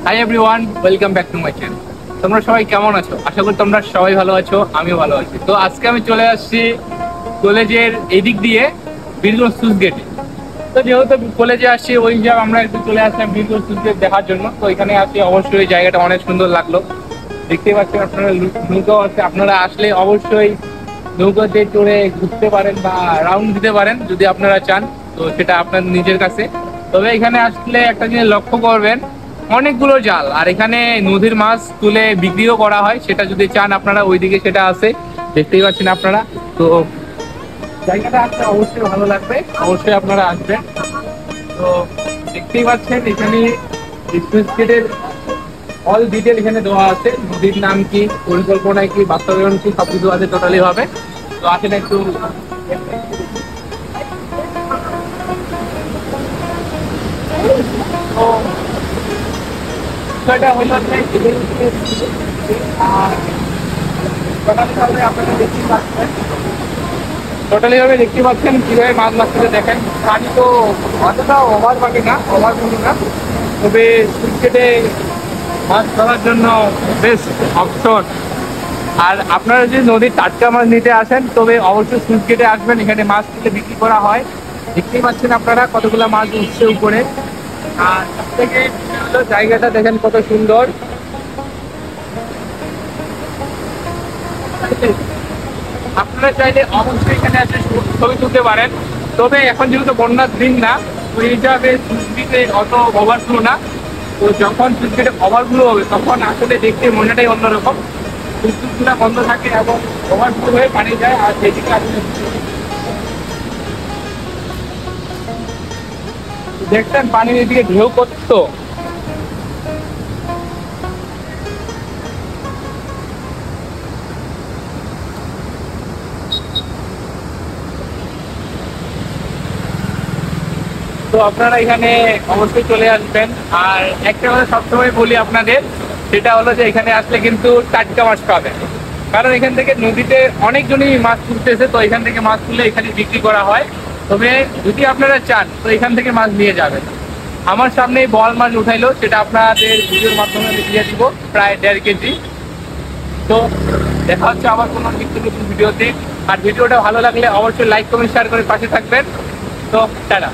Hi everyone, welcome back to my channel. তোমরা সবাই কেমন আছো? আশা করি তোমরা সবাই ভালো আছো, আমিও ভালো আছি। তো আজকে আমি চলে আসছি কলেজের এদিক দিয়ে বীরগঞ্জ স্লুইস গেটে। তো যেহেতু কলেজে আসছি ওই হিসাবে আমরা একটু চলে আসলাম বীরগঞ্জ স্লুইস গেট দেখার জন্য। তো এখানে আসি, অবশ্যই এই জায়গাটা অনেক সুন্দর লাগলো। দেখতেই পাচ্ছেন আপনারা নৌকাও আছে, আপনারা আসলে অবশ্যই নৌকাতে চড়ে ঘুরতে পারেন বা রাউন্ড দিতে পারেন যদি আপনারা চান। তো সেটা আপনার নিজের কাছে। তবে এখানে আসলে একটা জিনিস লক্ষ্য করবেন, অনেকগুলো জাল, আর এখানে নদীর মাছ তুলে বিক্রিও করা হয়। সেটা যদি চান আপনারা ওইদিকে সেটা আছে, দেখতেই পাচ্ছেন আপনারা। তো জায়গাটা আসলে অবশ্যই ভালো লাগবে, অবশ্যই আপনারা আসবেন। তো দেখতেই পাচ্ছেন এখানে স্লুইস গেটের অল ডিটেল এখানে দেওয়া আছে। নদীর নাম কি, পরিকল্পনায় কি, বাস্তবায়ন কি, সবকিছু আছে টোটালি ভাবে। তো আসেন একটু। তো বিষয়টা হলো যে টোটালি ভাবে দেখতে পাচ্ছেন কিভাবে মাছ মারতে দেখেন। পানি তো অতটা ওভার পানি না, ওভার কোনো না, তবে ক্রিকেটে মাছ ধরার জন্য বেস্ট অপশন। আর আপনারা যদি নদীর টাটকা মাছ নিতে আসেন তবে অবশ্যই স্লুইস গেটে আসবেন, এখানে মাছ তুলে বিক্রি করা হয়। দেখতেই পাচ্ছেন আপনারা কতগুলো মাছ উঠছে উপরে। আর সব থেকে হলো জায়গাটা দেখেন কত সুন্দর। আপনারা চাইলে অবশ্যই এখানে এসে ছবি তুলতে পারেন। তবে এখন যেহেতু বন্যার দিন না, ওই হিসাবে সুইচগেটে অত ওভারফ্লো না। তো যখন সুইচগেটে ওভারফ্লো হবে তখন আসলে দেখতে মজাটাই অন্যরকম। সুইচগুলো বন্ধ থাকে এবং ওভারফ্লো হয়ে পানি যায়, আর সেদিকে আসলে দেখছেন পানির এদিকে ঢেউ করতো। তো আপনারা এখানে অবশ্যই চলে আসবেন। আর একটা কথা সবসময় বলি আপনাদের, সেটা হলো যে এখানে আসলে কিন্তু টাটকা মাছ পাবেন। কারণ এখান থেকে নদীতে অনেকজনই মাছ তুলতেছে, তো এখান থেকে মাছ তুলে এখানে বিক্রি করা হয়। তবে যদি আপনারা চান তো এখান থেকে মাছ নিয়ে যাবেন। আমার সামনে বল মাছ উঠাইলো, সেটা আপনাদের ভিডিওর মাধ্যমে আমি দিয়ে দিব, প্রায় 1.5 কেজি। তো দেখা হচ্ছে আবার কোনো নিত্য নতুন ভিডিওতে। আর ভিডিওটা ভালো লাগলে অবশ্যই লাইক কমেন্ট শেয়ার করে পাশে থাকবেন। তো টাটা।